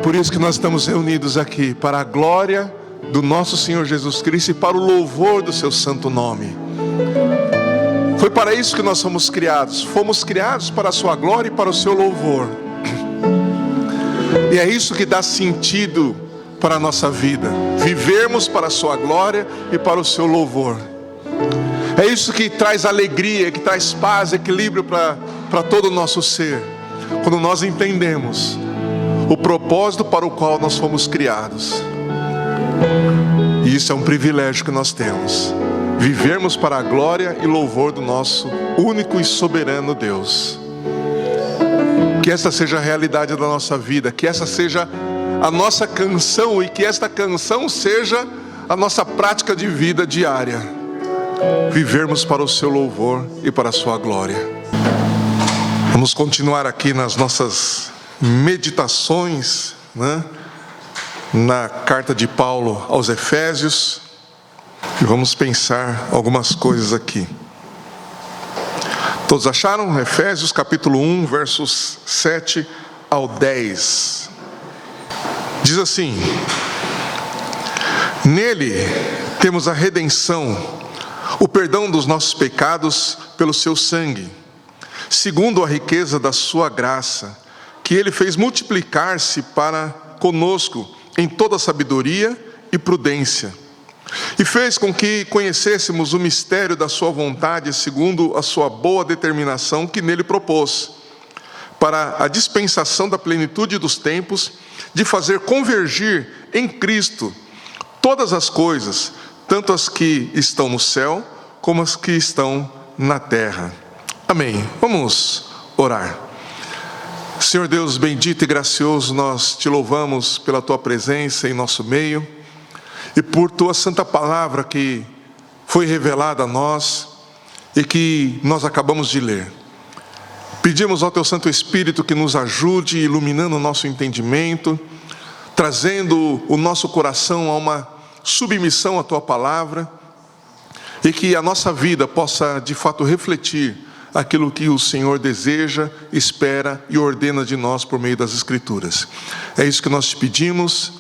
por isso que nós estamos reunidos aqui, para a glória do nosso Senhor Jesus Cristo e para o louvor do seu santo nome. Foi para isso que nós fomos criados para a sua glória e para o seu louvor. E é isso que dá sentido para a nossa vida, vivermos para a sua glória e para o seu louvor. É isso que traz alegria, que traz paz, equilíbrio para todo o nosso ser, quando nós entendemos o propósito para o qual nós fomos criados. E isso é um privilégio que nós temos, vivermos para a glória e louvor do nosso único e soberano Deus. Que essa seja a realidade da nossa vida, que essa seja a nossa canção e que esta canção seja a nossa prática de vida diária. Vivermos para o seu louvor e para a sua glória. Vamos continuar aqui nas nossas meditações, né? Na carta de Paulo aos Efésios. E vamos pensar algumas coisas aqui. Todos acharam? Efésios capítulo 1, versos 7 ao 10. Diz assim: nele temos a redenção, o perdão dos nossos pecados pelo seu sangue, segundo a riqueza da sua graça, que ele fez multiplicar-se para conosco em toda sabedoria e prudência, e fez com que conhecêssemos o mistério da sua vontade, segundo a sua boa determinação que nele propôs, para a dispensação da plenitude dos tempos, de fazer convergir em Cristo todas as coisas, tanto as que estão no céu, como as que estão na terra. Amém. Vamos orar. Senhor Deus bendito e gracioso, nós te louvamos pela tua presença em nosso meio e por tua santa palavra que foi revelada a nós e que nós acabamos de ler. Pedimos ao teu Santo Espírito que nos ajude, iluminando o nosso entendimento, trazendo o nosso coração a uma submissão à tua palavra, e que a nossa vida possa de fato refletir aquilo que o Senhor deseja, espera e ordena de nós por meio das Escrituras. É isso que nós te pedimos,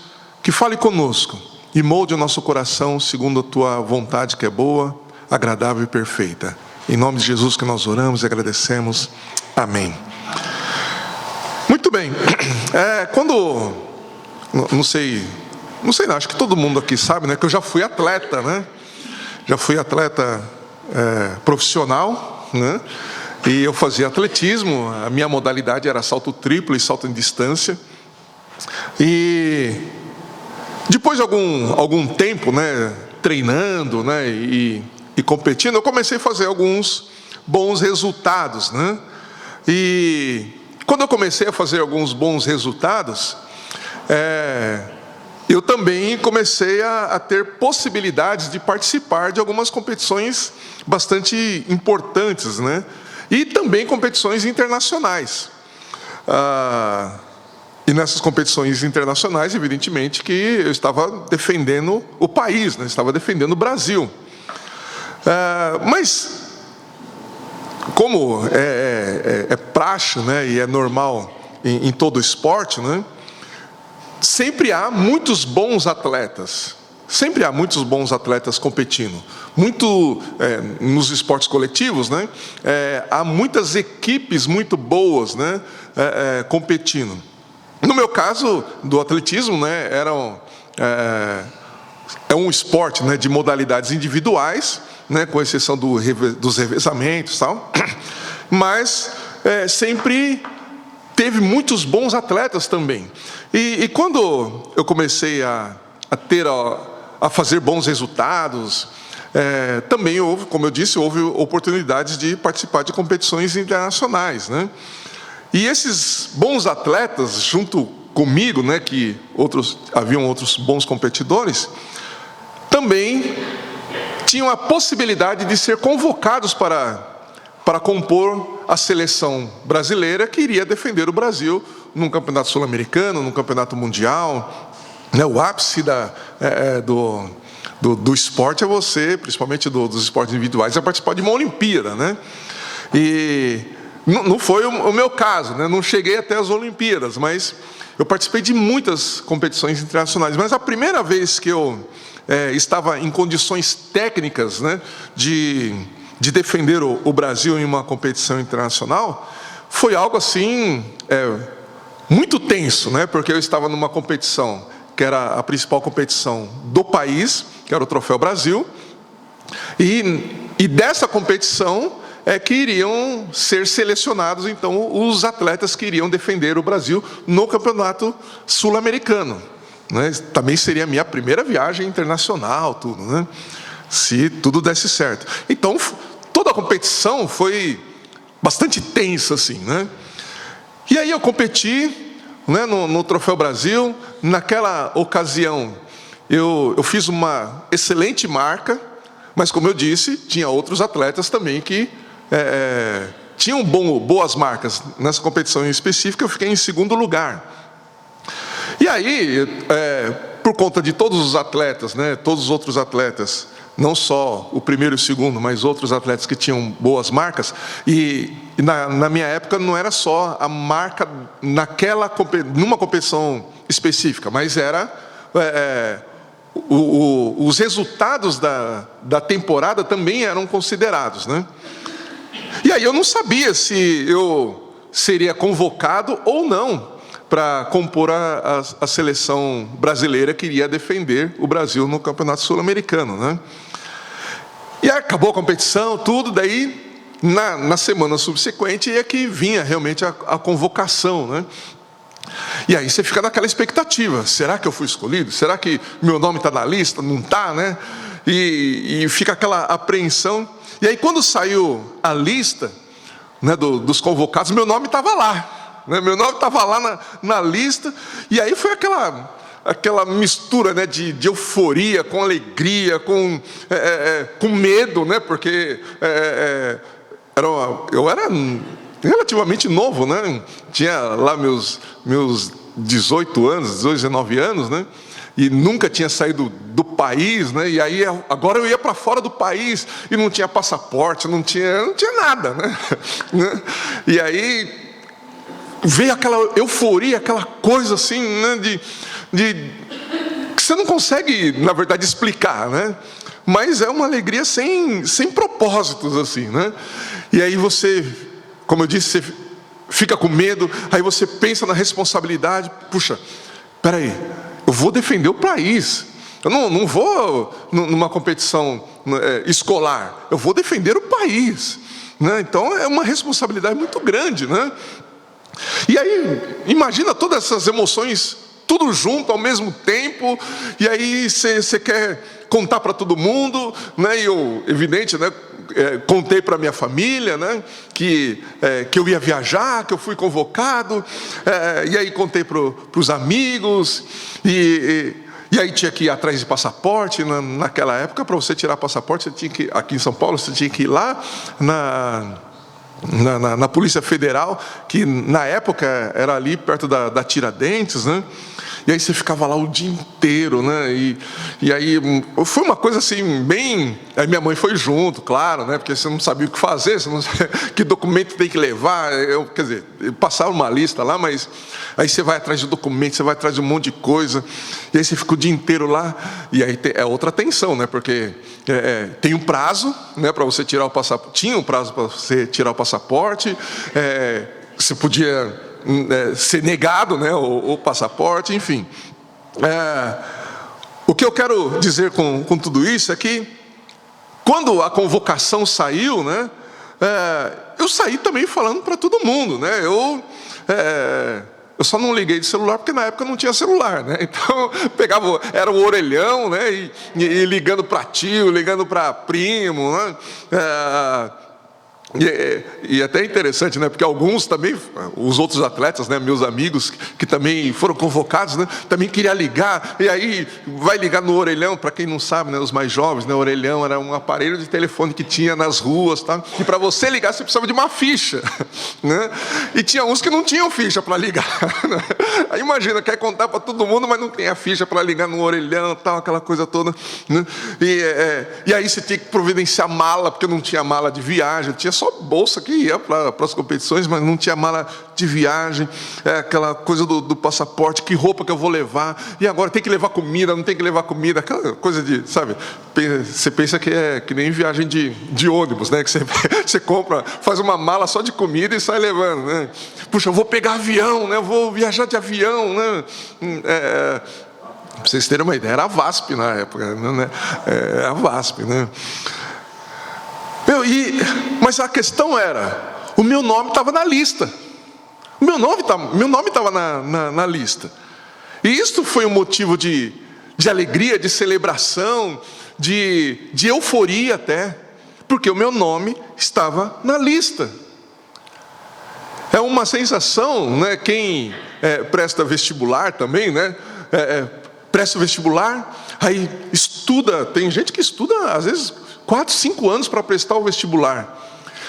que fale conosco e molde o nosso coração segundo a tua vontade, que é boa, agradável e perfeita. Em nome de Jesus que nós oramos e agradecemos. Amém. Muito bem. Acho que todo mundo aqui sabe, né, que eu já fui atleta, né? Já fui atleta profissional, né? E eu fazia atletismo. A minha modalidade era salto triplo e salto em distância. E depois de algum tempo, né, treinando, né, e competindo, eu comecei a fazer alguns bons resultados, né? E quando eu comecei a fazer alguns bons resultados, eu também comecei a ter possibilidades de participar de algumas competições bastante importantes, né? E também competições internacionais. E nessas competições internacionais, evidentemente, que eu estava defendendo o país, né? Estava defendendo o Brasil. Mas, como é praxe, né? E é normal em todo esporte, né? Sempre há muitos bons atletas. Sempre há muitos bons atletas competindo. Nos esportes coletivos, né? Há muitas equipes muito boas, né? Competindo. No meu caso, do atletismo, né? É um esporte, né, de modalidades individuais, né? Com exceção dos revezamentos e tal. Mas sempre teve muitos bons atletas também. E quando eu comecei a fazer bons resultados, também houve, como eu disse, houve oportunidades de participar de competições internacionais, né? E esses bons atletas, junto comigo, né, que haviam outros bons competidores, também tinham a possibilidade de ser convocados para compor a seleção brasileira que iria defender o Brasil num campeonato sul-americano, num campeonato mundial, né? O ápice do esporte é você, principalmente dos esportes individuais, é participar de uma Olimpíada, né? E Não foi o meu caso, né? Não cheguei até as Olimpíadas, mas eu participei de muitas competições internacionais. Mas a primeira vez que eu estava em condições técnicas, né, de defender o Brasil em uma competição internacional, foi algo assim muito tenso, né? Porque eu estava numa competição que era a principal competição do país, que era o Troféu Brasil, e dessa competição que iriam ser selecionados, então, os atletas que iriam defender o Brasil no Campeonato Sul-Americano, né? Também seria a minha primeira viagem internacional, tudo, né? Se tudo desse certo. Então, toda a competição foi bastante tensa, assim, né? E aí eu competi, né, no Troféu Brasil. Naquela ocasião, eu fiz uma excelente marca, mas, como eu disse, tinha outros atletas também que tinham boas marcas. Nessa competição em específica, eu fiquei em segundo lugar. E aí, por conta de todos os atletas, né, todos os outros atletas, não só o primeiro e o segundo, mas outros atletas que tinham boas marcas, e na minha época não era só a marca numa competição específica, mas era os resultados da temporada também eram considerados, né? E aí eu não sabia se eu seria convocado ou não para compor a seleção brasileira que iria defender o Brasil no Campeonato Sul-Americano, né? E aí acabou a competição, tudo, daí na semana subsequente é que vinha realmente a convocação, né? E aí você fica naquela expectativa: será que eu fui escolhido? Será que meu nome está na lista? Não está, né? E fica aquela apreensão. E aí, quando saiu a lista, né, dos convocados, meu nome estava lá, né? Meu nome estava lá na lista. E aí foi aquela mistura, né, de euforia com alegria, com medo, né? Porque eu era relativamente novo, né? Tinha lá meus 18 anos, 18, 19 anos, né? E nunca tinha saído do país, né? E aí agora eu ia para fora do país e não tinha passaporte, não tinha nada, né? E aí veio aquela euforia, aquela coisa assim, né? Que você não consegue, na verdade, explicar, né? Mas é uma alegria sem propósitos, assim, né? E aí você, como eu disse, você fica com medo, aí você pensa na responsabilidade. Puxa, peraí, eu vou defender o país, eu não vou numa competição escolar, eu vou defender o país, né? Então é uma responsabilidade muito grande, né? E aí, imagina todas essas emoções, tudo junto ao mesmo tempo, e aí você quer contar para todo mundo, né? E eu, evidente, né, contei para minha família, né, que eu ia viajar, que eu fui convocado, e aí contei para os amigos, e aí tinha que ir atrás de passaporte. Naquela época, para você tirar passaporte, você tinha que, aqui em São Paulo, você tinha que ir lá na Polícia Federal, que na época era ali perto da Tiradentes, né? E aí você ficava lá o dia inteiro, né? E aí foi uma coisa assim, bem... Aí minha mãe foi junto, claro, né? Porque você não sabia o que fazer, você não sabia que documento tem que levar. Quer dizer, passava uma lista lá, mas aí você vai atrás de documento, você vai atrás de um monte de coisa, e aí você fica o dia inteiro lá, e aí é outra tensão, né? Porque tem um prazo, né, para você tirar o passaporte. Tinha um prazo para você tirar o passaporte, você podia ser negado, né, o passaporte, enfim. O que eu quero dizer com tudo isso é que, quando a convocação saiu, né, eu saí também falando para todo mundo, né? Eu só não liguei de celular porque na época não tinha celular, né? Então pegava, era o orelhão, né? E ligando para tio, ligando para primo, né? E até interessante, né? Porque alguns também, os outros atletas, né, meus amigos, que também foram convocados, né, também queria ligar. E aí vai ligar no orelhão. Para quem não sabe, né, os mais jovens, né, o orelhão era um aparelho de telefone que tinha nas ruas, tá? E para você ligar, você precisava de uma ficha, né? E tinha uns que não tinham ficha para ligar, né? Aí imagina, quer contar para todo mundo, mas não tem a ficha para ligar no orelhão, tal, aquela coisa toda, né? E aí você tinha que providenciar mala, porque não tinha mala de viagem, tinha só só bolsa que ia para as competições, mas não tinha mala de viagem, aquela coisa do passaporte, que roupa que eu vou levar, e agora tem que levar comida, não tem que levar comida, aquela coisa de, sabe, você pensa que é que nem viagem de ônibus, né, que você compra, faz uma mala só de comida e sai levando, né? Puxa, eu vou pegar avião, né, eu vou viajar de avião, né? Para vocês terem uma ideia, era a VASP na época, né? A VASP, né? Mas a questão era, o meu nome estava na lista. O meu nome estava na lista. E isto foi um motivo de alegria, de celebração, de euforia até, porque o meu nome estava na lista. É uma sensação, né? Quem presta vestibular também, né? Presta o vestibular, aí estuda, tem gente que estuda às vezes 4, 5 anos para prestar o vestibular.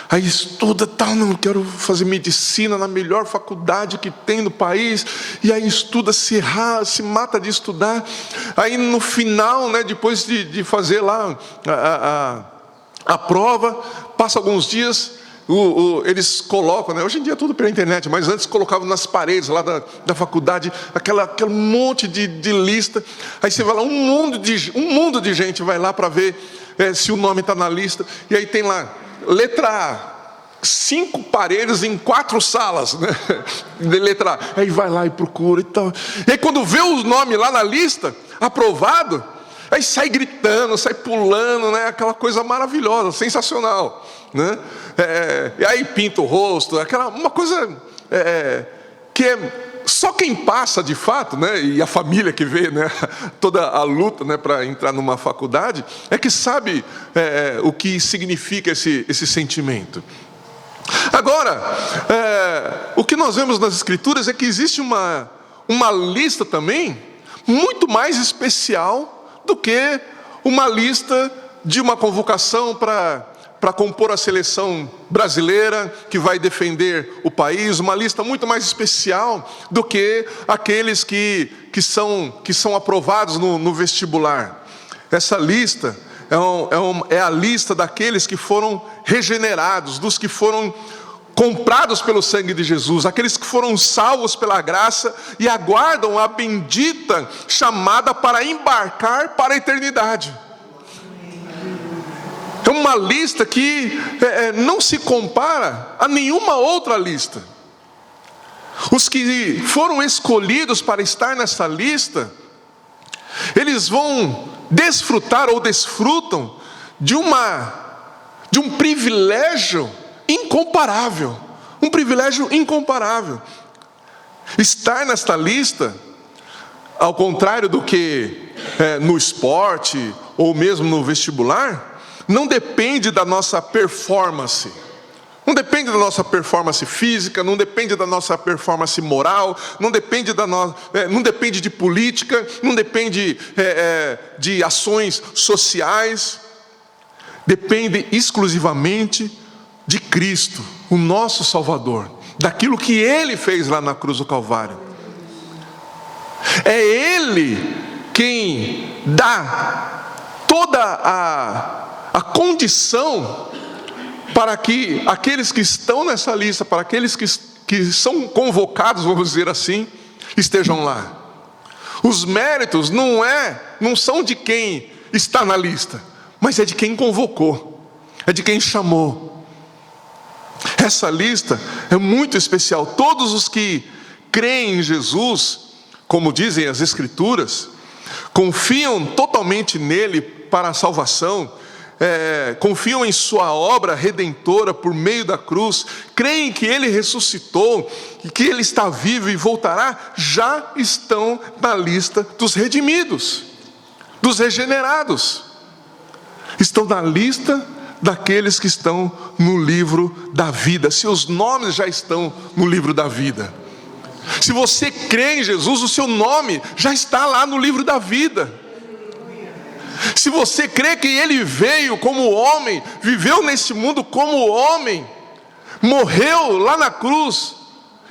Aí estuda, não quero fazer medicina na melhor faculdade que tem no país, e aí estuda, se mata de estudar. Aí no final, né, depois de fazer lá a prova, passa alguns dias, eles colocam, né? Hoje em dia é tudo pela internet, mas antes colocavam nas paredes lá da faculdade aquele monte de lista. Aí você vai lá, um mundo de gente vai lá para ver se o nome está na lista. E aí tem lá, letra A, 5 paredes em 4 salas, né? De letra A. Aí vai lá e procura e tal. E aí quando vê o nome lá na lista, aprovado, aí sai gritando, sai pulando, né? Aquela coisa maravilhosa, sensacional, né? E aí pinta o rosto, uma coisa que só quem passa de fato, né? E a família que vê, né? Toda a luta, né? Para entrar numa faculdade, é que sabe o que significa esse sentimento. Agora, o que nós vemos nas Escrituras é que existe uma lista também muito mais especial do que uma lista de uma convocação para compor a seleção brasileira que vai defender o país, uma lista muito mais especial do que aqueles que são aprovados no vestibular. Essa lista é a lista daqueles que foram regenerados, dos que foram comprados pelo sangue de Jesus, aqueles que foram salvos pela graça e aguardam a bendita chamada para embarcar para a eternidade. É uma lista que não se compara a nenhuma outra lista. Os que foram escolhidos para estar nessa lista, eles vão desfrutar ou desfrutam de um privilégio incomparável. Um privilégio incomparável. Estar nesta lista, ao contrário do que no esporte ou mesmo no vestibular, não depende da nossa performance. Não depende da nossa performance física, não depende da nossa performance moral, não depende não depende de política, não depende de ações sociais. Depende exclusivamente de Cristo, o nosso Salvador, daquilo que Ele fez lá na cruz do Calvário. É Ele quem dá toda a condição para que aqueles que estão nessa lista, para aqueles que são convocados, vamos dizer assim, estejam lá. Os méritos não são de quem está na lista, mas é de quem convocou, é de quem chamou. Essa lista é muito especial. Todos os que creem em Jesus, como dizem as Escrituras, confiam totalmente nele para a salvação, confiam em sua obra redentora por meio da cruz, creem que ele ressuscitou e que ele está vivo e voltará, já estão na lista dos redimidos, dos regenerados. Estão na lista daqueles que estão no livro da vida. Seus nomes já estão no livro da vida. Se você crê em Jesus, o seu nome já está lá no livro da vida. Se você crê que Ele veio como homem, viveu nesse mundo como homem, morreu lá na cruz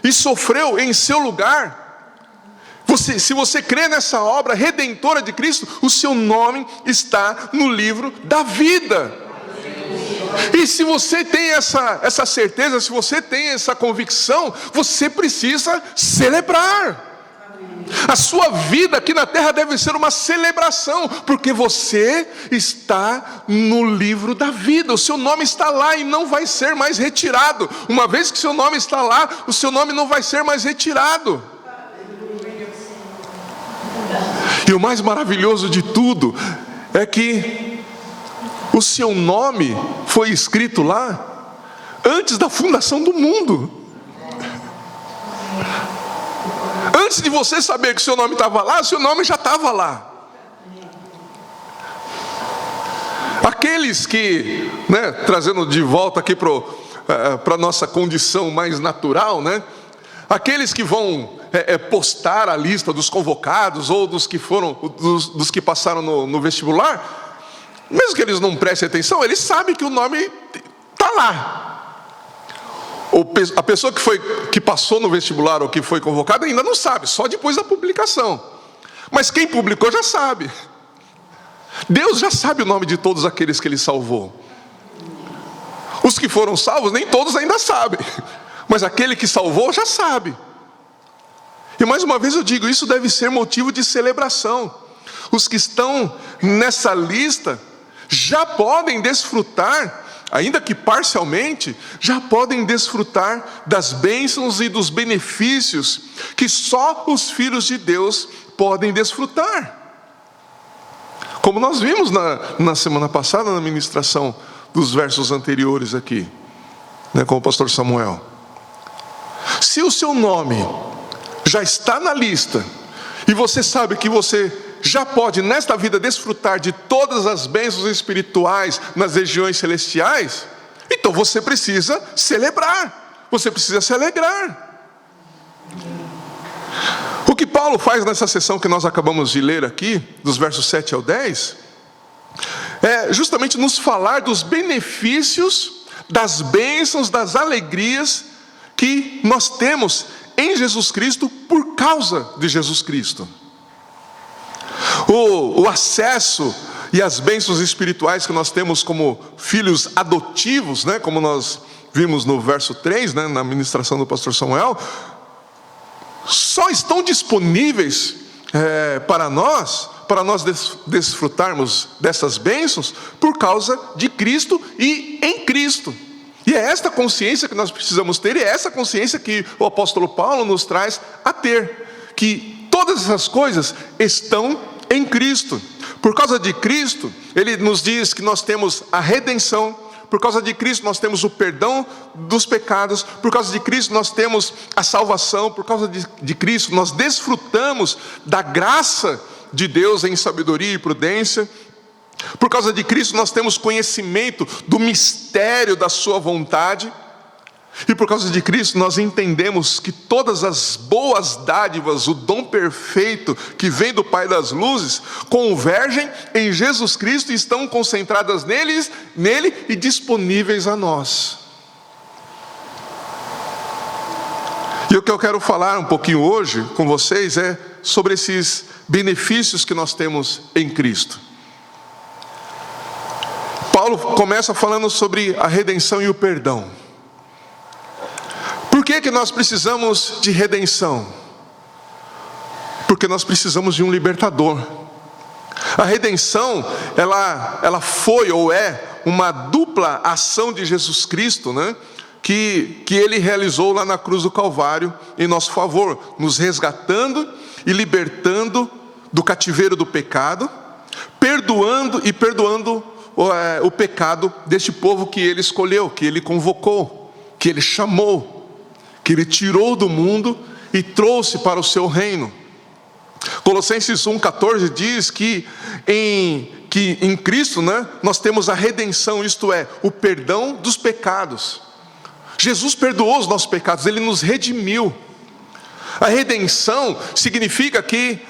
e sofreu em seu lugar, se você crê nessa obra redentora de Cristo, o seu nome está no livro da vida. E se você tem essa certeza, se você tem essa convicção, você precisa celebrar. A sua vida aqui na terra deve ser uma celebração, porque você está no livro da vida, o seu nome está lá e não vai ser mais retirado. Uma vez que seu nome está lá, o seu nome não vai ser mais retirado. E o mais maravilhoso de tudo é que o seu nome foi escrito lá antes da fundação do mundo. Antes de você saber que o seu nome estava lá, o seu nome já estava lá. Aqueles que, trazendo de volta aqui para a nossa condição mais natural, aqueles que vão postar a lista dos convocados ou dos que passaram no vestibular, mesmo que eles não prestem atenção, eles sabem que o nome está lá. A pessoa que passou no vestibular ou que foi convocada ainda não sabe, só depois da publicação. Mas quem publicou já sabe. Deus já sabe o nome de todos aqueles que Ele salvou. Os que foram salvos, nem todos ainda sabem. Mas aquele que salvou já sabe. E mais uma vez eu digo, isso deve ser motivo de celebração. Os que estão nessa lista já podem desfrutar, ainda que parcialmente, já podem desfrutar das bênçãos e dos benefícios que só os filhos de Deus podem desfrutar. Como nós vimos na semana passada, na ministração dos versos anteriores aqui, com o pastor Samuel. Se o seu nome já está na lista, e você sabe que você já pode nesta vida desfrutar de todas as bênçãos espirituais nas regiões celestiais, então você precisa celebrar, você precisa se alegrar. O que Paulo faz nessa sessão que nós acabamos de ler aqui, dos versos 7 ao 10, é justamente nos falar dos benefícios, das bênçãos, das alegrias que nós temos em Jesus Cristo por causa de Jesus Cristo. O acesso e as bênçãos espirituais que nós temos como filhos adotivos, como nós vimos no verso 3, na ministração do pastor Samuel, só estão disponíveis para nós desfrutarmos dessas bênçãos por causa de Cristo e em Cristo. E é esta consciência que nós precisamos ter, e é essa consciência que o apóstolo Paulo nos traz a ter, que todas essas coisas estão em Cristo. Por causa de Cristo, ele nos diz que nós temos a redenção. Por causa de Cristo nós temos o perdão dos pecados. Por causa de Cristo nós temos a salvação. Por causa de Cristo nós desfrutamos da graça de Deus em sabedoria e prudência. Por causa de Cristo nós temos conhecimento do mistério da sua vontade. E por causa de Cristo nós entendemos que todas as boas dádivas, o dom perfeito que vem do Pai das luzes, convergem em Jesus Cristo e estão concentradas nele e disponíveis a nós. E o que eu quero falar um pouquinho hoje com vocês é sobre esses benefícios que nós temos em Cristo. Paulo começa falando sobre a redenção e o perdão. Por que nós precisamos de redenção? Porque nós precisamos de um libertador. A redenção, ela foi ou é uma dupla ação de Jesus Cristo, que ele realizou lá na cruz do Calvário em nosso favor, nos resgatando e libertando do cativeiro do pecado, perdoando o pecado deste povo que ele escolheu, que ele convocou, que ele chamou, que ele tirou do mundo e trouxe para o seu reino. Colossenses 1,14 diz que em Cristo, nós temos a redenção, isto é, o perdão dos pecados. Jesus perdoou os nossos pecados, Ele nos redimiu. A redenção significa que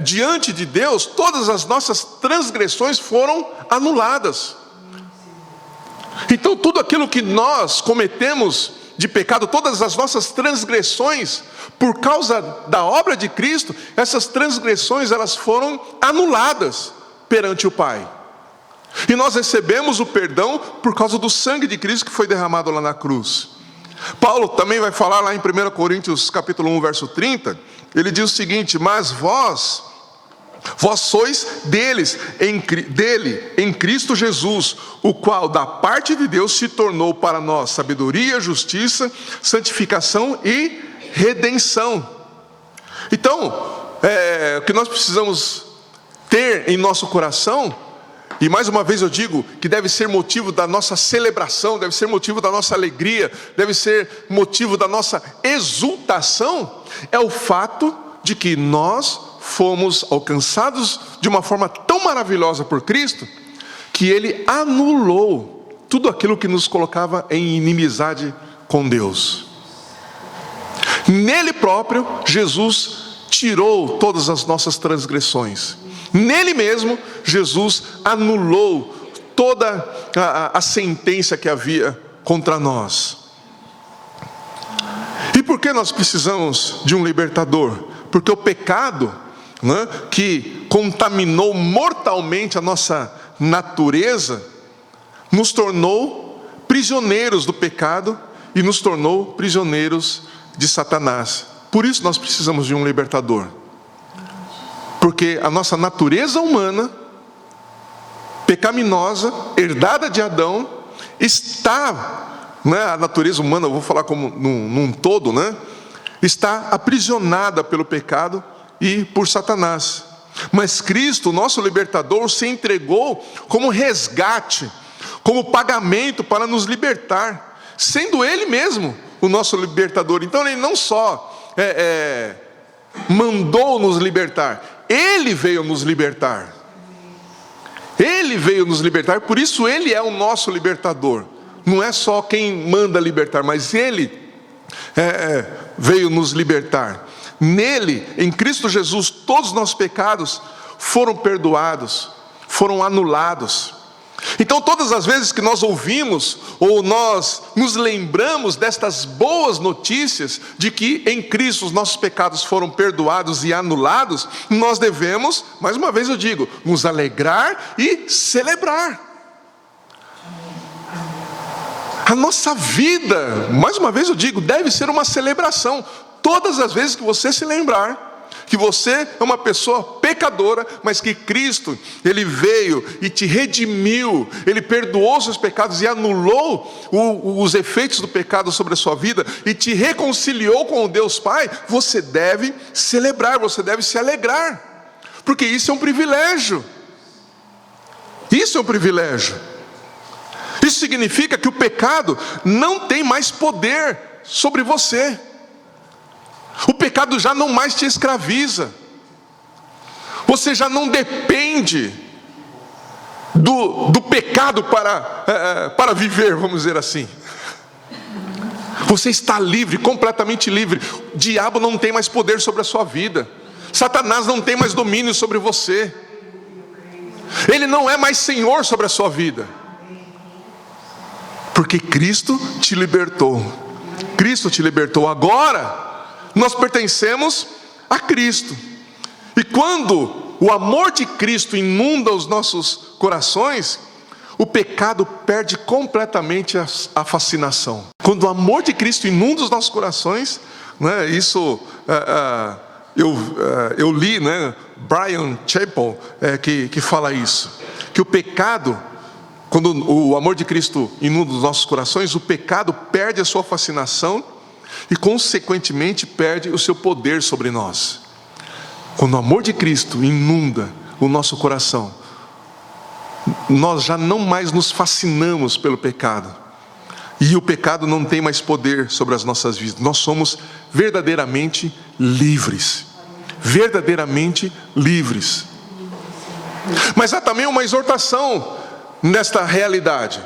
diante de Deus todas as nossas transgressões foram anuladas. Então tudo aquilo que nós cometemos de pecado, todas as nossas transgressões, por causa da obra de Cristo, essas transgressões elas foram anuladas perante o Pai. E nós recebemos o perdão por causa do sangue de Cristo que foi derramado lá na cruz. Paulo também vai falar lá em 1 Coríntios capítulo 1, verso 30, ele diz o seguinte: mas vós sois dele, em Cristo Jesus, o qual da parte de Deus se tornou para nós sabedoria, justiça, santificação e redenção. Então, o que nós precisamos ter em nosso coração, e mais uma vez eu digo que deve ser motivo da nossa celebração, deve ser motivo da nossa alegria, deve ser motivo da nossa exultação, é o fato de que nós fomos alcançados de uma forma tão maravilhosa por Cristo, que Ele anulou tudo aquilo que nos colocava em inimizade com Deus. Nele próprio, Jesus tirou todas as nossas transgressões. Nele mesmo, Jesus anulou toda a sentença que havia contra nós. E por que nós precisamos de um libertador? Porque o pecado, né, que contaminou mortalmente a nossa natureza, nos tornou prisioneiros do pecado e nos tornou prisioneiros de Satanás. Por isso nós precisamos de um libertador. Porque a nossa natureza humana, pecaminosa, herdada de Adão, está, né, a natureza humana, eu vou falar como num todo, né, está aprisionada pelo pecado e por Satanás. Mas Cristo, nosso libertador, se entregou como resgate, como pagamento para nos libertar, sendo Ele mesmo o nosso libertador. Então Ele não só mandou nos libertar, Ele veio nos libertar. Ele veio nos libertar, por isso Ele é o nosso libertador. Não é só quem manda libertar, mas Ele veio nos libertar. Nele, em Cristo Jesus, todos os nossos pecados foram perdoados, foram anulados. Então todas as vezes que nós ouvimos ou nós nos lembramos destas boas notícias de que em Cristo os nossos pecados foram perdoados e anulados, nós devemos, mais uma vez eu digo, nos alegrar e celebrar. A nossa vida, mais uma vez eu digo, deve ser uma celebração. Todas as vezes que você se lembrar que você é uma pessoa pecadora, mas que Cristo, Ele veio e te redimiu, Ele perdoou seus pecados e anulou os efeitos do pecado sobre a sua vida e te reconciliou com o Deus Pai, você deve celebrar, você deve se alegrar, porque isso é um privilégio. Isso é um privilégio. Isso significa que o pecado não tem mais poder sobre você. O pecado já não mais te escraviza. Você já não depende do pecado para viver, vamos dizer assim. Você está livre, completamente livre. O diabo não tem mais poder sobre a sua vida. Satanás não tem mais domínio sobre você. Ele não é mais senhor sobre a sua vida. Porque Cristo te libertou. Cristo te libertou. Agora nós pertencemos a Cristo. E quando o amor de Cristo inunda os nossos corações, o pecado perde completamente a fascinação. Quando o amor de Cristo inunda os nossos corações, né, isso eu li, né, Brian Chappell que fala isso, que o pecado, quando o amor de Cristo inunda os nossos corações, o pecado perde a sua fascinação e consequentemente perde o seu poder sobre nós. Quando o amor de Cristo inunda o nosso coração, nós já não mais nos fascinamos pelo pecado, e o pecado não tem mais poder sobre as nossas vidas. Nós somos verdadeiramente livres. Verdadeiramente livres. Mas há também uma exortação nesta realidade.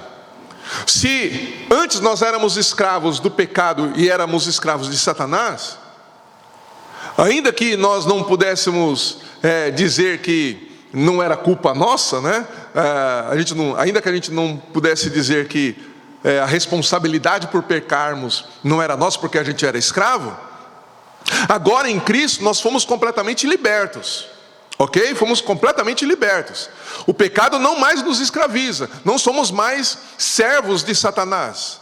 Se antes nós éramos escravos do pecado e éramos escravos de Satanás, ainda que nós não pudéssemos dizer que não era culpa nossa, né? Ainda que a gente não pudesse dizer que a responsabilidade por pecarmos não era nossa porque a gente era escravo, agora em Cristo nós fomos completamente libertos. Ok? Fomos completamente libertos. O pecado não mais nos escraviza. Não somos mais servos de Satanás.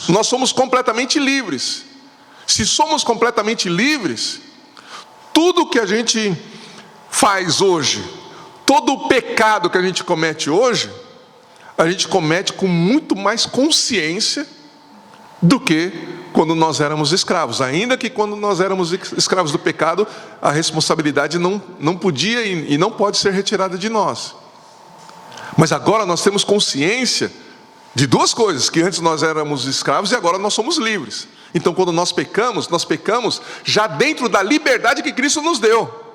Nós somos completamente livres. Se somos completamente livres, tudo que a gente faz hoje, todo o pecado que a gente comete hoje, a gente comete com muito mais consciência do que quando nós éramos escravos. Ainda que quando nós éramos escravos do pecado, a responsabilidade não podia e não pode ser retirada de nós. Mas agora nós temos consciência de duas coisas: que antes nós éramos escravos e agora nós somos livres. Então quando nós pecamos já dentro da liberdade que Cristo nos deu.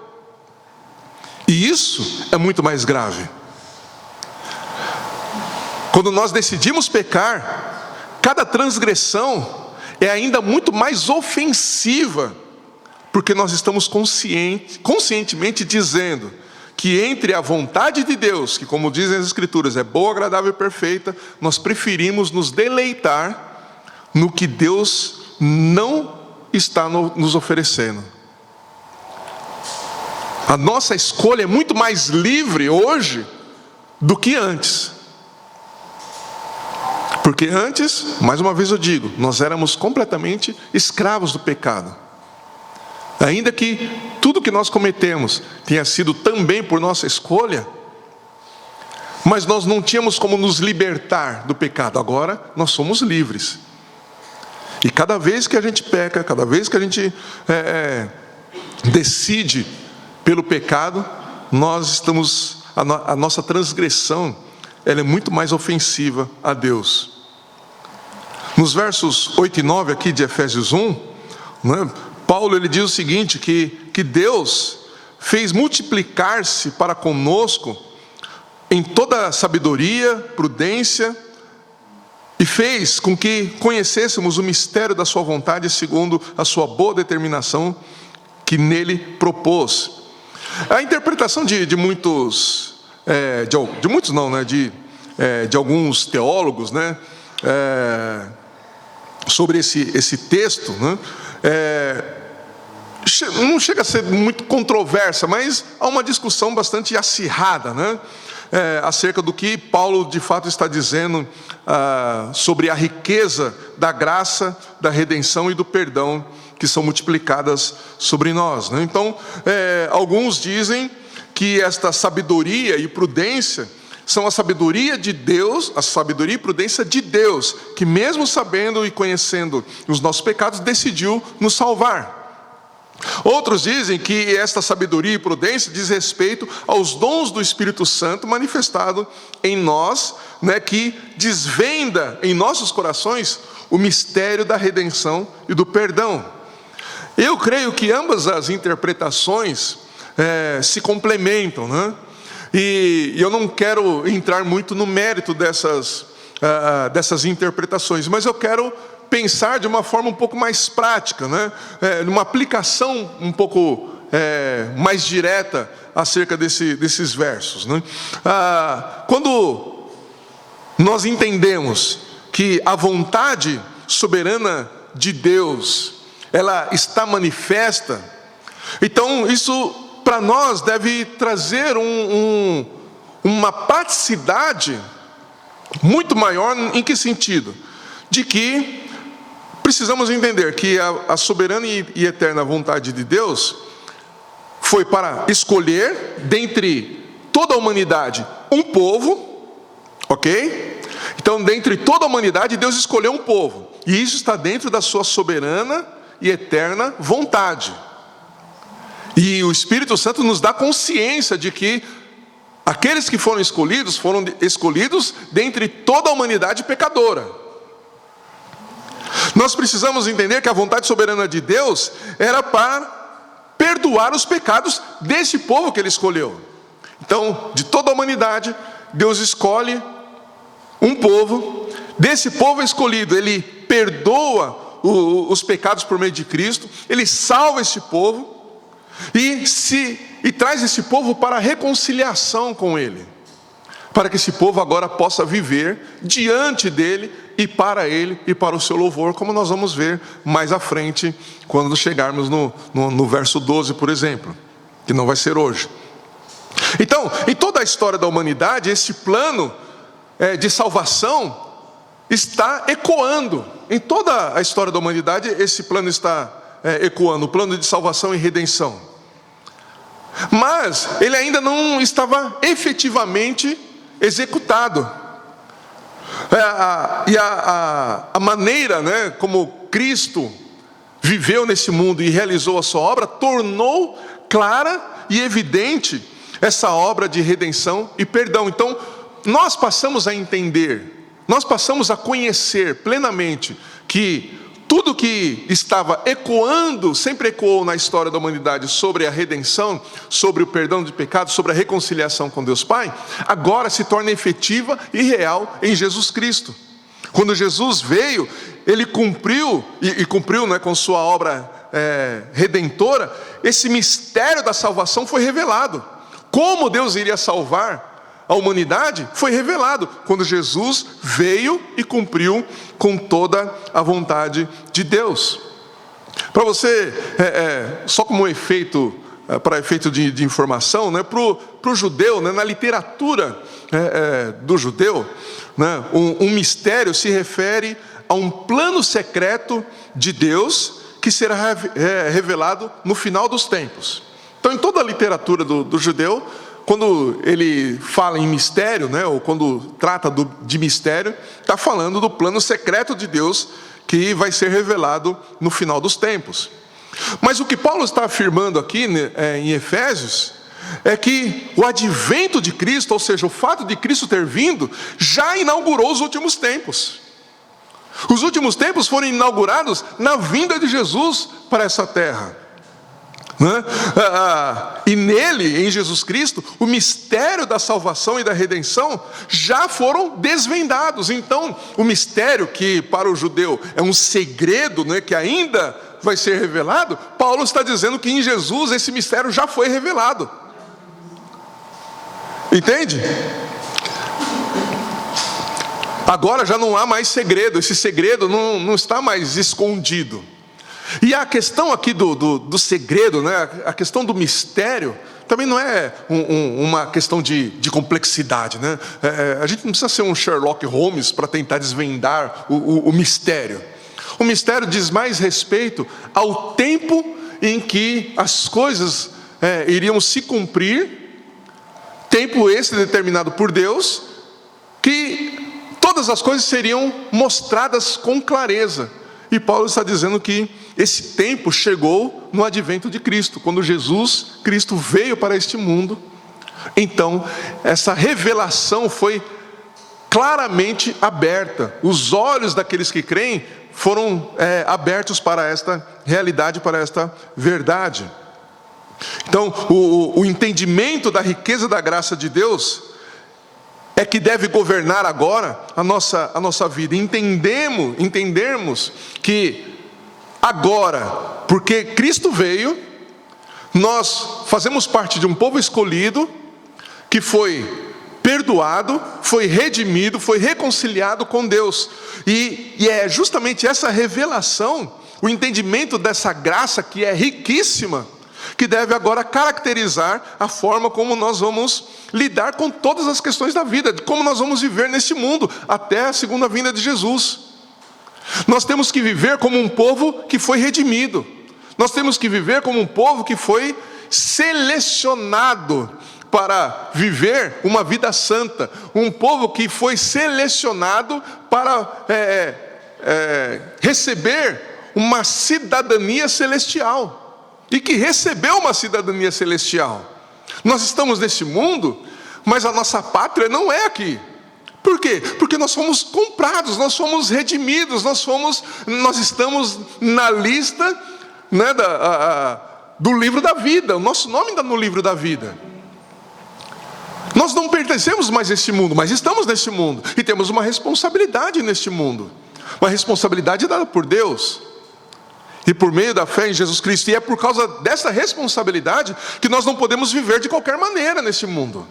E isso é muito mais grave. Quando nós decidimos pecar, cada transgressão é ainda muito mais ofensiva, porque nós estamos conscientemente dizendo que entre a vontade de Deus, que como dizem as Escrituras, é boa, agradável e perfeita, nós preferimos nos deleitar no que Deus não está nos oferecendo. A nossa escolha é muito mais livre hoje do que antes. Porque antes, mais uma vez eu digo, nós éramos completamente escravos do pecado. Ainda que tudo que nós cometemos tenha sido também por nossa escolha, mas nós não tínhamos como nos libertar do pecado. Agora nós somos livres. E cada vez que a gente peca, cada vez que a gente decide pelo pecado, a nossa transgressão, ela é muito mais ofensiva a Deus. Nos versos 8 e 9 aqui de Efésios 1, Paulo ele diz o seguinte, que Deus fez multiplicar-se para conosco em toda sabedoria, prudência, e fez com que conhecêssemos o mistério da sua vontade segundo a sua boa determinação que nele propôs. A interpretação de muitos, de muitos não, né, de alguns teólogos, né, sobre esse texto, né, não chega a ser muito controversa, mas há uma discussão bastante acirrada, né, acerca do que Paulo de fato está dizendo sobre a riqueza da graça, da redenção e do perdão que são multiplicadas sobre nós, né? Então, alguns dizem que esta sabedoria e prudência são a sabedoria de Deus, a sabedoria e prudência de Deus, que mesmo sabendo e conhecendo os nossos pecados, decidiu nos salvar. Outros dizem que esta sabedoria e prudência diz respeito aos dons do Espírito Santo manifestado em nós, né, que desvenda em nossos corações o mistério da redenção e do perdão. Eu creio que ambas as interpretações se complementam, né? E eu não quero entrar muito no mérito dessas interpretações, mas eu quero pensar de uma forma um pouco mais prática, né? Numa aplicação um pouco mais direta acerca desses versos, né? Quando nós entendemos que a vontade soberana de Deus, ela está manifesta, então isso para nós deve trazer uma praticidade muito maior. Em que sentido? De que precisamos entender que a soberana e eterna vontade de Deus foi para escolher dentre toda a humanidade um povo, ok? Então, dentre toda a humanidade, Deus escolheu um povo, e isso está dentro da sua soberana e eterna vontade. E o Espírito Santo nos dá consciência de que aqueles que foram escolhidos dentre toda a humanidade pecadora. Nós precisamos entender que a vontade soberana de Deus era para perdoar os pecados desse povo que Ele escolheu. Então, de toda a humanidade, Deus escolhe um povo. Desse povo escolhido, Ele perdoa os pecados por meio de Cristo. Ele salva esse povo e traz esse povo para a reconciliação com Ele, para que esse povo agora possa viver diante dEle e para Ele e para o seu louvor, como nós vamos ver mais à frente, quando chegarmos no verso 12, por exemplo. que não vai ser hoje. Então, em toda a história da humanidade, esse plano de salvação está ecoando. Em toda a história da humanidade, esse plano está ecoando, o plano de salvação e redenção. Mas ele ainda não estava efetivamente executado. A maneira, como Cristo viveu nesse mundo e realizou a sua obra, tornou clara e evidente essa obra de redenção e perdão. Então, nós passamos a entender, nós passamos a conhecer plenamente que tudo que estava ecoando, sempre ecoou na história da humanidade sobre a redenção, sobre o perdão de pecados, sobre a reconciliação com Deus Pai, agora se torna efetiva e real em Jesus Cristo. Quando Jesus veio, Ele cumpriu, e cumpriu com sua obra redentora, esse mistério da salvação foi revelado. Como Deus iria salvar a humanidade foi revelado quando Jesus veio e cumpriu com toda a vontade de Deus. Para você, só como efeito, para efeito de informação, para o judeu, na literatura do judeu, um mistério se refere a um plano secreto de Deus que será revelado no final dos tempos. Então, em toda a literatura do judeu, quando ele fala em mistério, ou quando trata de mistério, está falando do plano secreto de Deus que vai ser revelado no final dos tempos. Mas o que Paulo está afirmando aqui em Efésios é que o advento de Cristo, ou seja, o fato de Cristo ter vindo, já inaugurou os últimos tempos. Os últimos tempos foram inaugurados na vinda de Jesus para essa terra. E nele, em Jesus Cristo, o mistério da salvação e da redenção já foram desvendados. Então, o mistério que para o judeu é um segredo, que ainda vai ser revelado, Paulo está dizendo que em Jesus esse mistério já foi revelado. Entende? Agora já não há mais segredo, esse segredo não está mais escondido. E a questão aqui do segredo, a questão do mistério, também não é uma questão de complexidade. A gente não precisa ser um Sherlock Holmes para tentar desvendar o mistério. O mistério diz mais respeito ao tempo em que as coisas iriam se cumprir, tempo esse determinado por Deus, que todas as coisas seriam mostradas com clareza. E Paulo está dizendo que esse tempo chegou no advento de Cristo, quando Jesus Cristo veio para este mundo. Então, essa revelação foi claramente aberta. Os olhos daqueles que creem foram abertos para esta realidade, para esta verdade. Então, o entendimento da riqueza da graça de Deus é que deve governar agora a nossa vida. Entendermos que agora, porque Cristo veio, nós fazemos parte de um povo escolhido, que foi perdoado, foi redimido, foi reconciliado com Deus. E é justamente essa revelação, o entendimento dessa graça que é riquíssima, que deve agora caracterizar a forma como nós vamos lidar com todas as questões da vida, de como nós vamos viver nesse mundo, até a segunda vinda de Jesus. Nós temos que viver como um povo que foi redimido. Nós temos que viver como um povo que foi selecionado para viver uma vida santa. Um povo que foi selecionado para receber uma cidadania celestial. E que recebeu uma cidadania celestial. Nós estamos nesse mundo, mas a nossa pátria não é aqui. Por quê? Porque nós fomos comprados, nós fomos redimidos, nós estamos na lista do livro da vida. O nosso nome está no livro da vida. Nós não pertencemos mais a este mundo, mas estamos neste mundo. E temos uma responsabilidade neste mundo. Uma responsabilidade dada por Deus. E por meio da fé em Jesus Cristo. E é por causa dessa responsabilidade que nós não podemos viver de qualquer maneira nesse mundo.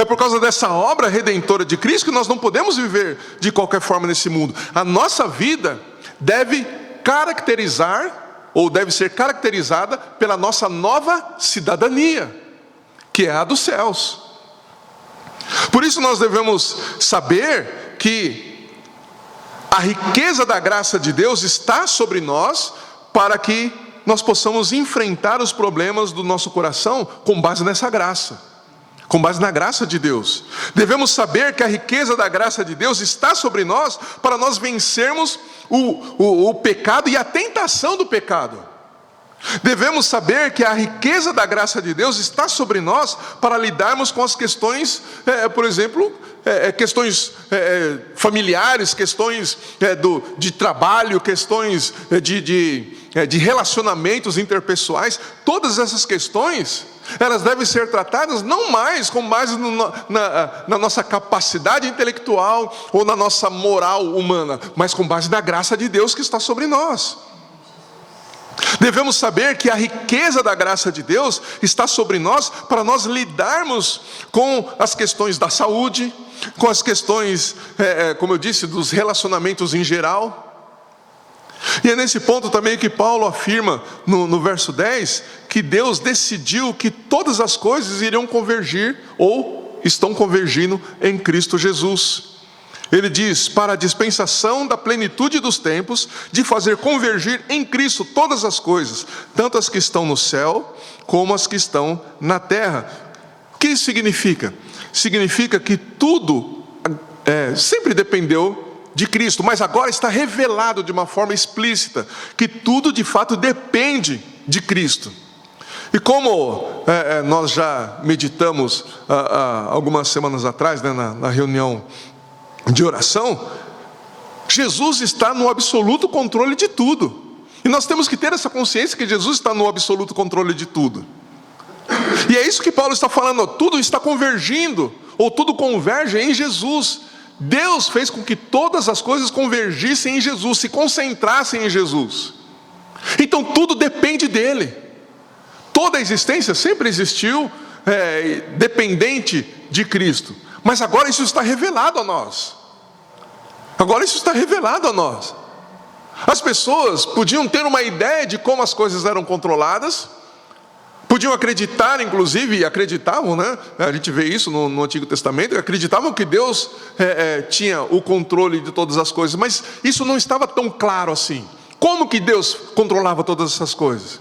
É por causa dessa obra redentora de Cristo que nós não podemos viver de qualquer forma nesse mundo. A nossa vida deve caracterizar ou deve ser caracterizada pela nossa nova cidadania, que é a dos céus. Por isso nós devemos saber que a riqueza da graça de Deus está sobre nós, para que nós possamos enfrentar os problemas do nosso coração com base nessa graça, com base na graça de Deus. Devemos saber que a riqueza da graça de Deus está sobre nós, para nós vencermos o pecado e a tentação do pecado. Devemos saber que a riqueza da graça de Deus está sobre nós para lidarmos com as questões, por exemplo, questões familiares, questões de trabalho, questões de relacionamentos interpessoais. Todas essas questões, elas devem ser tratadas não mais com base na nossa capacidade intelectual ou na nossa moral humana, mas com base na graça de Deus que está sobre nós. Devemos saber que a riqueza da graça de Deus está sobre nós para nós lidarmos com as questões da saúde, com as questões, como eu disse, dos relacionamentos em geral. E é nesse ponto também que Paulo afirma no verso 10, que Deus decidiu que todas as coisas iriam convergir, ou estão convergindo em Cristo Jesus. Ele diz, para a dispensação da plenitude dos tempos, de fazer convergir em Cristo todas as coisas, tanto as que estão no céu, como as que estão na terra. O que isso significa? Significa que tudo sempre dependeu de Cristo, mas agora está revelado de uma forma explícita, que tudo de fato depende de Cristo. E como nós já meditamos algumas semanas atrás, na reunião de oração, Jesus está no absoluto controle de tudo. E nós temos que ter essa consciência que Jesus está no absoluto controle de tudo. E é isso que Paulo está falando, tudo está convergindo, ou tudo converge em Jesus. Deus fez com que todas as coisas convergissem em Jesus, se concentrassem em Jesus. Então tudo depende dele. Toda a existência sempre existiu dependente de Cristo. Mas agora isso está revelado a nós. Agora isso está revelado a nós. As pessoas podiam ter uma ideia de como as coisas eram controladas, podiam acreditar, inclusive, e acreditavam, né? A gente vê isso no Antigo Testamento, acreditavam que Deus tinha o controle de todas as coisas, mas isso não estava tão claro assim. Como que Deus controlava todas essas coisas?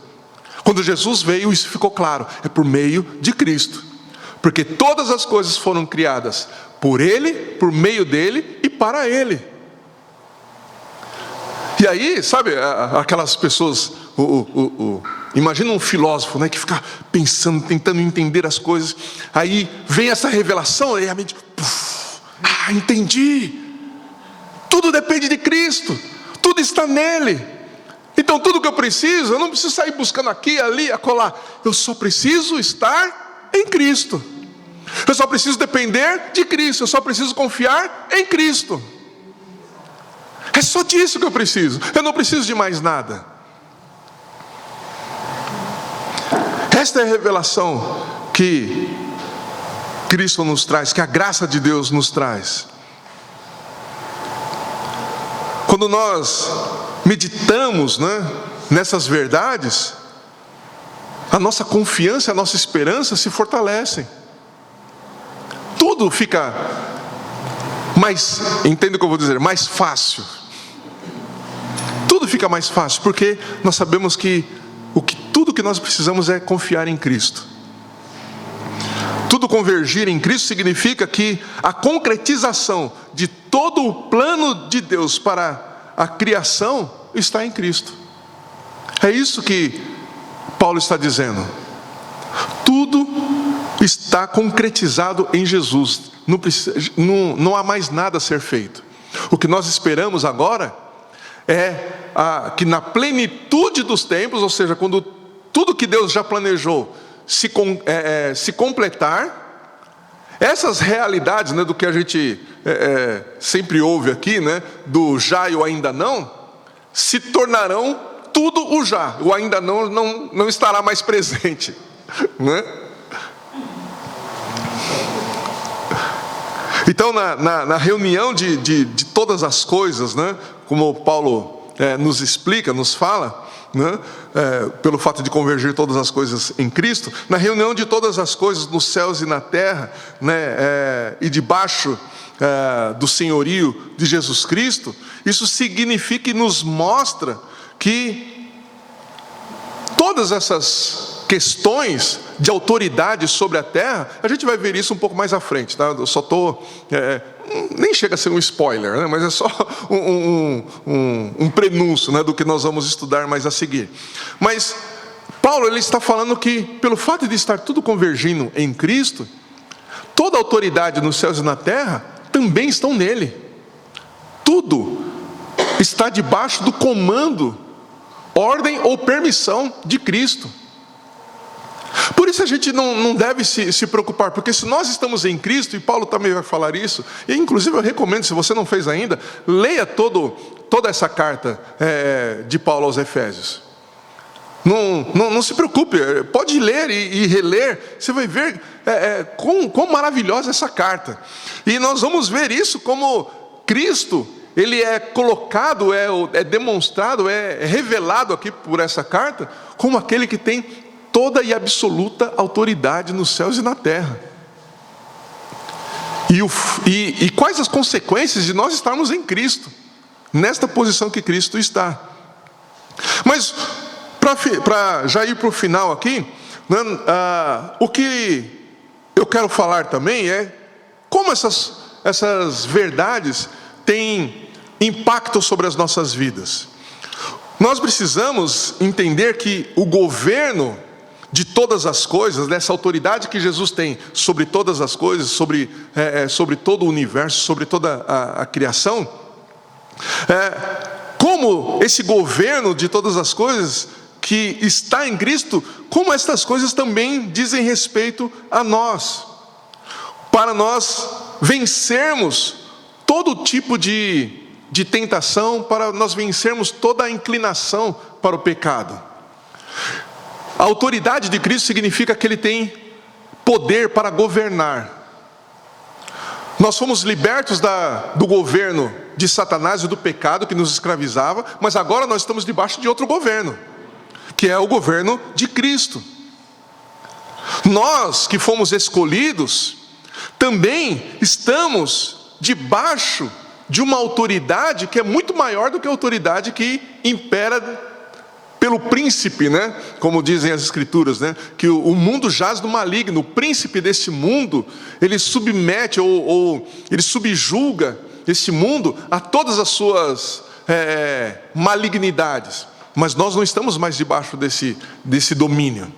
Quando Jesus veio, isso ficou claro, é por meio de Cristo. Porque todas as coisas foram criadas por Ele, por meio dEle e para Ele. E aí, sabe, aquelas pessoas, imagina um filósofo, né, que fica pensando, tentando entender as coisas. Aí vem essa revelação, e a mente, entendi. Tudo depende de Cristo, tudo está nele. Então tudo que eu preciso, eu não preciso sair buscando aqui, ali, acolá. Eu só preciso estar em Cristo. Eu só preciso depender de Cristo. Eu só preciso confiar em Cristo. É só disso que eu preciso. Eu não preciso de mais nada. Esta é a revelação que Cristo nos traz, que a graça de Deus nos traz. Quando nós meditamos, nessas verdades, a nossa confiança, a nossa esperança se fortalecem. Tudo fica mais, entenda o que eu vou dizer, mais fácil. Tudo fica mais fácil, porque nós sabemos que tudo que nós precisamos é confiar em Cristo. Tudo convergir em Cristo significa que a concretização de todo o plano de Deus para a criação está em Cristo. É isso que Paulo está dizendo. Tudo está concretizado em Jesus. Não há mais nada a ser feito. O que nós esperamos agora é que na plenitude dos tempos, ou seja, quando tudo que Deus já planejou se completar, essas realidades, do que a gente sempre ouve aqui, do já e o ainda não, se tornarão tudo o já. O ainda não estará mais presente, Então na reunião de todas as coisas, como Paulo nos explica, nos fala, né, pelo fato de convergir todas as coisas em Cristo, na reunião de todas as coisas nos céus e na terra, né, e debaixo do senhorio de Jesus Cristo, isso significa e nos mostra que todas essas questões de autoridade sobre a terra, a gente vai ver isso um pouco mais à frente, tá? Eu só estou... nem chega a ser um spoiler, né? Mas é só um prenúncio, né, do que nós vamos estudar mais a seguir. Mas Paulo, ele está falando que pelo fato de estar tudo convergindo em Cristo, toda a autoridade nos céus e na terra também estão nele. Tudo está debaixo do comando, ordem ou permissão de Cristo. Por isso a gente não deve se preocupar, porque se nós estamos em Cristo, e Paulo também vai falar isso, e inclusive eu recomendo, se você não fez ainda, leia toda essa carta de Paulo aos Efésios. Não se preocupe, pode ler e reler, você vai ver quão maravilhosa essa carta. E nós vamos ver isso como Cristo, ele é colocado, é demonstrado, é revelado aqui por essa carta, como aquele que tem toda e absoluta autoridade nos céus e na terra. E quais as consequências de nós estarmos em Cristo, nesta posição que Cristo está. Mas, para já ir para o final aqui, né, o que eu quero falar também é como essas verdades têm impacto sobre as nossas vidas. Nós precisamos entender que o governo de todas as coisas, dessa autoridade que Jesus tem sobre todas as coisas, sobre todo o universo, sobre toda a criação, como esse governo de todas as coisas que está em Cristo, como estas coisas também dizem respeito a nós, para nós vencermos todo tipo de tentação, para nós vencermos toda a inclinação para o pecado. A autoridade de Cristo significa que Ele tem poder para governar. Nós fomos libertos do governo de Satanás e do pecado que nos escravizava, mas agora nós estamos debaixo de outro governo, que é o governo de Cristo. Nós que fomos escolhidos, também estamos debaixo de uma autoridade que é muito maior do que a autoridade que impera pelo príncipe, né? Como dizem as escrituras, né? Que o mundo jaz do maligno. O príncipe desse mundo, ele submete ou ele subjuga esse mundo a todas as suas malignidades. Mas nós não estamos mais debaixo desse domínio.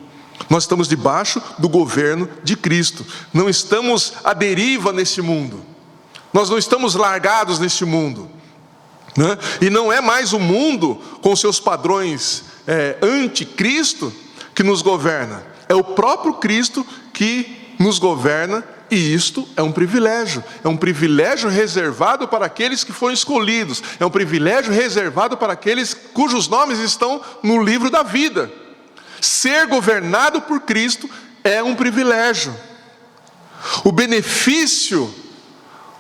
Nós estamos debaixo do governo de Cristo. Não estamos à deriva nesse mundo. Nós não estamos largados neste mundo, né? E não é mais o mundo com seus padrões anticristo que nos governa. É o próprio Cristo que nos governa, e isto é um privilégio. É um privilégio reservado para aqueles que foram escolhidos. É um privilégio reservado para aqueles cujos nomes estão no livro da vida. Ser governado por Cristo é um privilégio. O benefício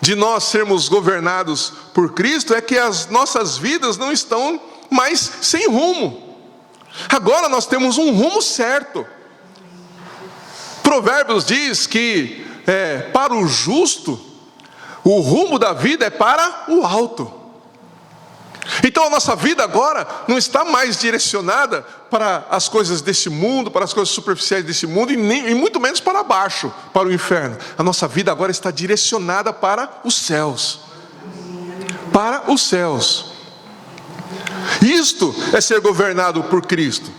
de nós sermos governados por Cristo é que as nossas vidas não estão mais sem rumo. Agora nós temos um rumo certo. Provérbios diz que para o justo, o rumo da vida é para o alto. Então a nossa vida agora não está mais direcionada para as coisas desse mundo, para as coisas superficiais desse mundo, e muito menos para baixo, para o inferno. A nossa vida agora está direcionada para os céus. Para os céus. Isto é ser governado por Cristo.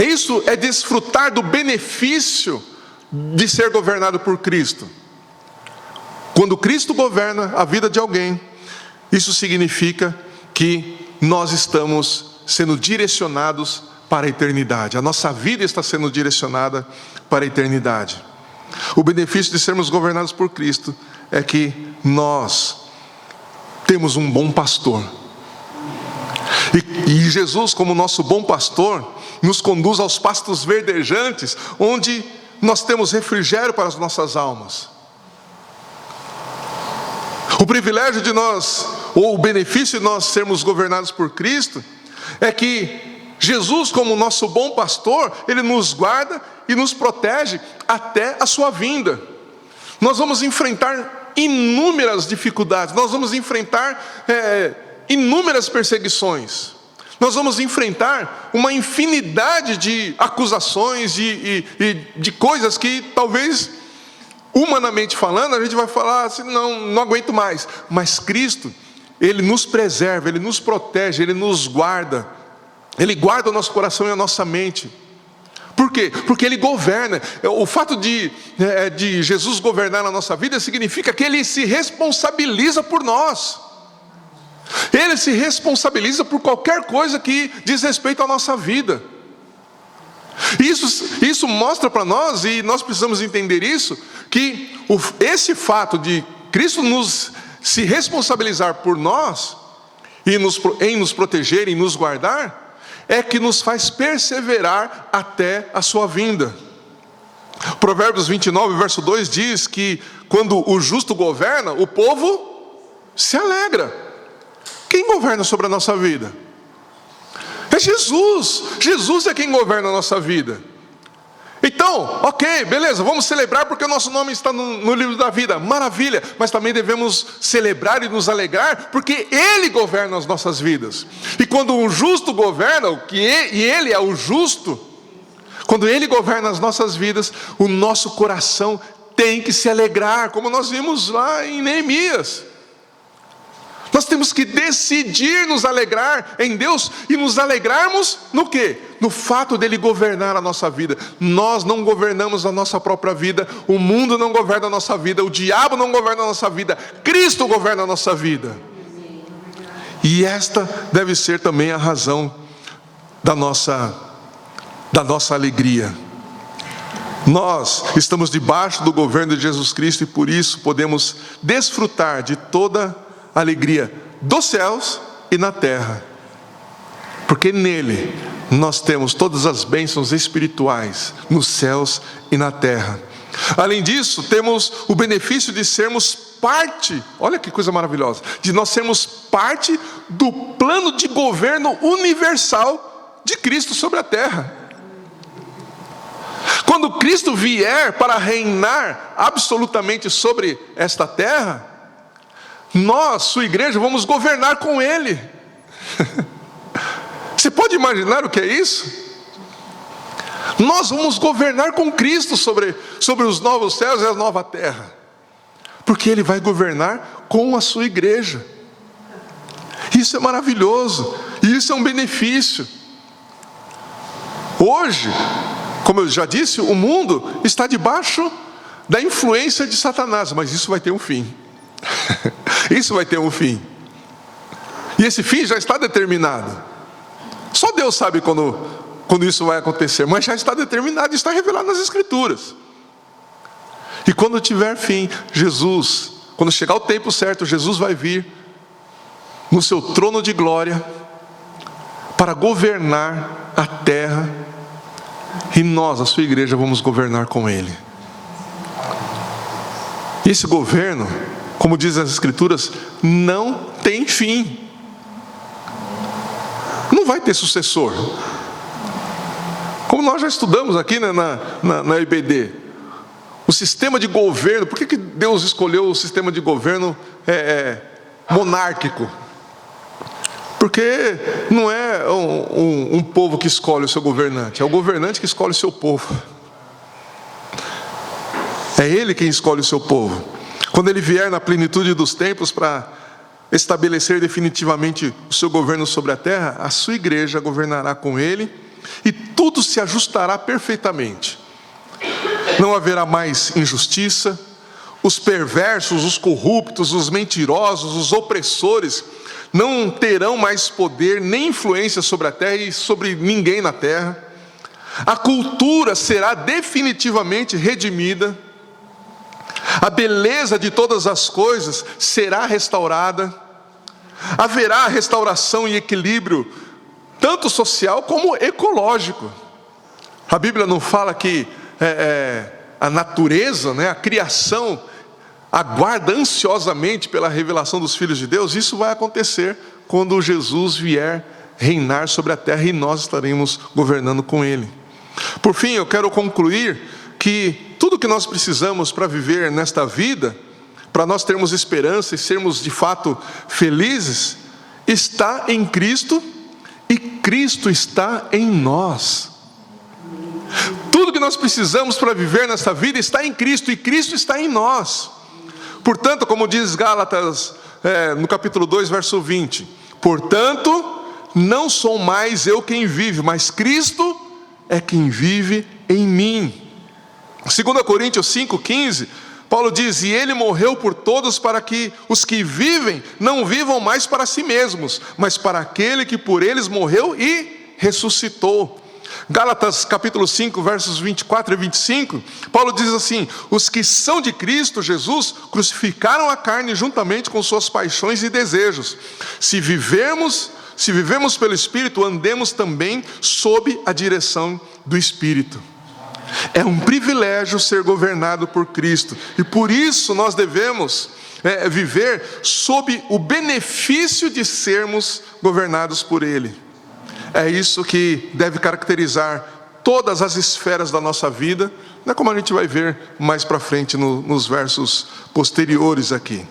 Isso é desfrutar do benefício de ser governado por Cristo. Quando Cristo governa a vida de alguém, isso significa que nós estamos sendo direcionados para a eternidade. A nossa vida está sendo direcionada para a eternidade. O benefício de sermos governados por Cristo é que nós temos um bom pastor. E Jesus, como nosso bom pastor, nos conduz aos pastos verdejantes, onde nós temos refrigério para as nossas almas. O privilégio de nós ou o benefício de nós sermos governados por Cristo, é que Jesus, como nosso bom pastor, Ele nos guarda e nos protege até a sua vinda. Nós vamos enfrentar inúmeras dificuldades, nós vamos enfrentar inúmeras perseguições, nós vamos enfrentar uma infinidade de acusações e de coisas que talvez, humanamente falando, a gente vai falar assim, não aguento mais. Mas Cristo, Ele nos preserva, Ele nos protege, Ele nos guarda. Ele guarda o nosso coração e a nossa mente. Por quê? Porque Ele governa. O fato de Jesus governar na nossa vida significa que Ele se responsabiliza por nós. Ele se responsabiliza por qualquer coisa que diz respeito à nossa vida. Isso mostra para nós, e nós precisamos entender isso, que esse fato de Cristo se responsabilizar por nós, em nos proteger e nos guardar, é que nos faz perseverar até a sua vinda. Provérbios 29, verso 2 diz que quando o justo governa, o povo se alegra. Quem governa sobre a nossa vida? É Jesus. Jesus é quem governa a nossa vida. Então, ok, beleza, vamos celebrar porque o nosso nome está no livro da vida. Maravilha, mas também devemos celebrar e nos alegrar porque Ele governa as nossas vidas. E quando um justo governa, e Ele é o justo, quando Ele governa as nossas vidas, o nosso coração tem que se alegrar, como nós vimos lá em Neemias. Nós temos que decidir nos alegrar em Deus e nos alegrarmos no quê? No fato dele governar a nossa vida. Nós não governamos a nossa própria vida, o mundo não governa a nossa vida, o diabo não governa a nossa vida, Cristo governa a nossa vida. E esta deve ser também a razão da nossa alegria. Nós estamos debaixo do governo de Jesus Cristo e por isso podemos desfrutar de toda alegria dos céus e na terra, porque nele nós temos todas as bênçãos espirituais nos céus e na terra. Além disso, temos o benefício de sermos parte, olha que coisa maravilhosa, de nós sermos parte do plano de governo universal de Cristo sobre a terra. Quando Cristo vier para reinar absolutamente sobre esta terra, nós, sua igreja, vamos governar com Ele. Você pode imaginar o que é isso? Nós vamos governar com Cristo sobre os novos céus e a nova terra, porque Ele vai governar com a sua igreja. Isso é maravilhoso, e isso é um benefício. Hoje, como eu já disse, o mundo está debaixo da influência de Satanás, mas isso vai ter um fim. Isso vai ter um fim. E esse fim já está determinado. Só Deus sabe quando isso vai acontecer, mas já está determinado, está revelado nas Escrituras. E quando tiver fim, Jesus, quando chegar o tempo certo, Jesus vai vir no seu trono de glória para governar a terra, e nós, a sua igreja, vamos governar com Ele. E esse governo, como dizem as Escrituras, não tem fim. Não vai ter sucessor. Como nós já estudamos aqui, né, na IBD, o sistema de governo, por que Deus escolheu o sistema de governo monárquico? Porque não é um povo que escolhe o seu governante, é o governante que escolhe o seu povo. É Ele quem escolhe o seu povo. Quando Ele vier na plenitude dos tempos para estabelecer definitivamente o seu governo sobre a terra, a sua igreja governará com Ele e tudo se ajustará perfeitamente. Não haverá mais injustiça, os perversos, os corruptos, os mentirosos, os opressores não terão mais poder nem influência sobre a terra e sobre ninguém na terra. A cultura será definitivamente redimida. A beleza de todas as coisas será restaurada. Haverá restauração e equilíbrio, tanto social como ecológico. A Bíblia não fala que a natureza, né, a criação, aguarda ansiosamente pela revelação dos filhos de Deus, isso vai acontecer quando Jesus vier reinar sobre a terra e nós estaremos governando com Ele. Por fim, eu quero concluir que tudo que nós precisamos para viver nesta vida, para nós termos esperança e sermos de fato felizes, está em Cristo e Cristo está em nós. Tudo que nós precisamos para viver nesta vida está em Cristo e Cristo está em nós. Portanto, como diz Gálatas, no capítulo 2, verso 20: portanto, não sou mais eu quem vive, mas Cristo é quem vive em mim. 2 Coríntios 5,15, Paulo diz: e Ele morreu por todos para que os que vivem não vivam mais para si mesmos, mas para aquele que por eles morreu e ressuscitou. Gálatas capítulo 5, versos 24 e 25, Paulo diz assim: os que são de Cristo Jesus crucificaram a carne juntamente com suas paixões e desejos. Se vivemos pelo Espírito, andemos também sob a direção do Espírito. É um privilégio ser governado por Cristo, e por isso nós devemos viver sob o benefício de sermos governados por Ele. É isso que deve caracterizar todas as esferas da nossa vida, né, como a gente vai ver mais para frente nos versos posteriores aqui.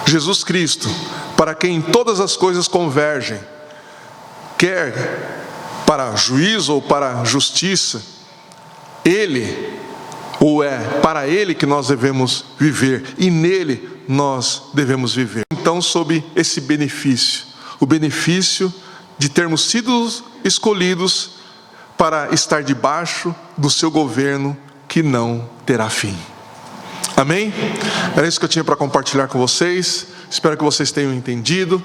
Jesus Cristo, para quem todas as coisas convergem, quer para juízo ou para justiça, Ele, ou é para Ele que nós devemos viver, e nele nós devemos viver. Então, sob esse benefício, o benefício de termos sido escolhidos para estar debaixo do seu governo que não terá fim. Amém? Era isso que eu tinha para compartilhar com vocês. Espero que vocês tenham entendido.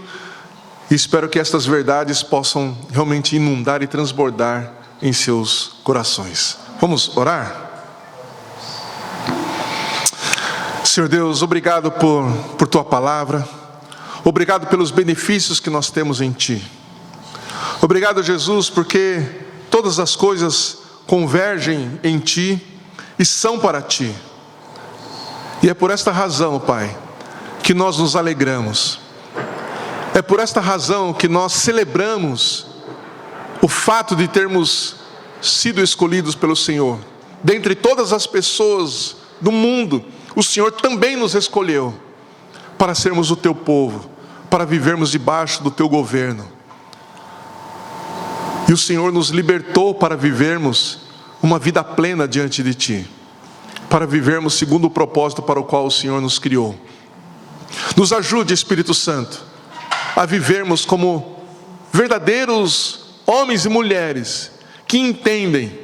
E espero que estas verdades possam realmente inundar e transbordar em seus corações. Vamos orar? Senhor Deus, obrigado por Tua palavra. Obrigado pelos benefícios que nós temos em Ti. Obrigado, Jesus, porque todas as coisas convergem em Ti e são para Ti. E é por esta razão, Pai, que nós nos alegramos. É por esta razão que nós celebramos o fato de termos sido escolhidos pelo Senhor. Dentre todas as pessoas do mundo, o Senhor também nos escolheu para sermos o Teu povo, para vivermos debaixo do Teu governo. E o Senhor nos libertou para vivermos uma vida plena diante de Ti, para vivermos segundo o propósito para o qual o Senhor nos criou. Nos ajude, Espírito Santo, a vivermos como verdadeiros homens e mulheres que entendem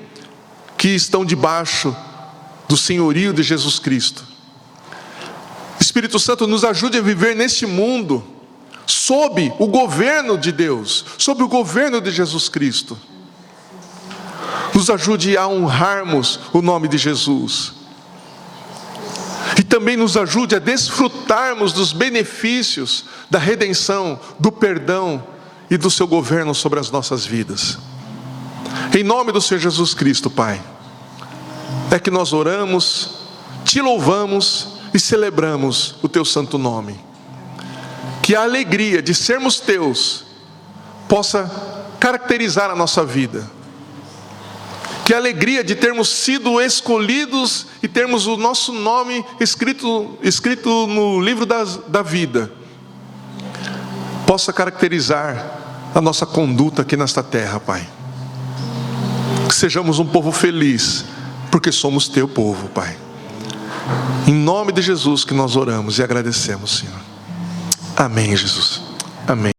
que estão debaixo do senhorio de Jesus Cristo. Espírito Santo, nos ajude a viver neste mundo sob o governo de Deus, sob o governo de Jesus Cristo. Nos ajude a honrarmos o nome de Jesus. E também nos ajude a desfrutarmos dos benefícios da redenção, do perdão e do seu governo sobre as nossas vidas. Em nome do Senhor Jesus Cristo, Pai, é que nós oramos, Te louvamos e celebramos o Teu santo nome. Que a alegria de sermos Teus possa caracterizar a nossa vida. Que a alegria de termos sido escolhidos e termos o nosso nome escrito no livro da vida possa caracterizar a nossa conduta aqui nesta terra, Pai. Que sejamos um povo feliz, porque somos Teu povo, Pai. Em nome de Jesus que nós oramos e agradecemos, Senhor. Amém, Jesus. Amém.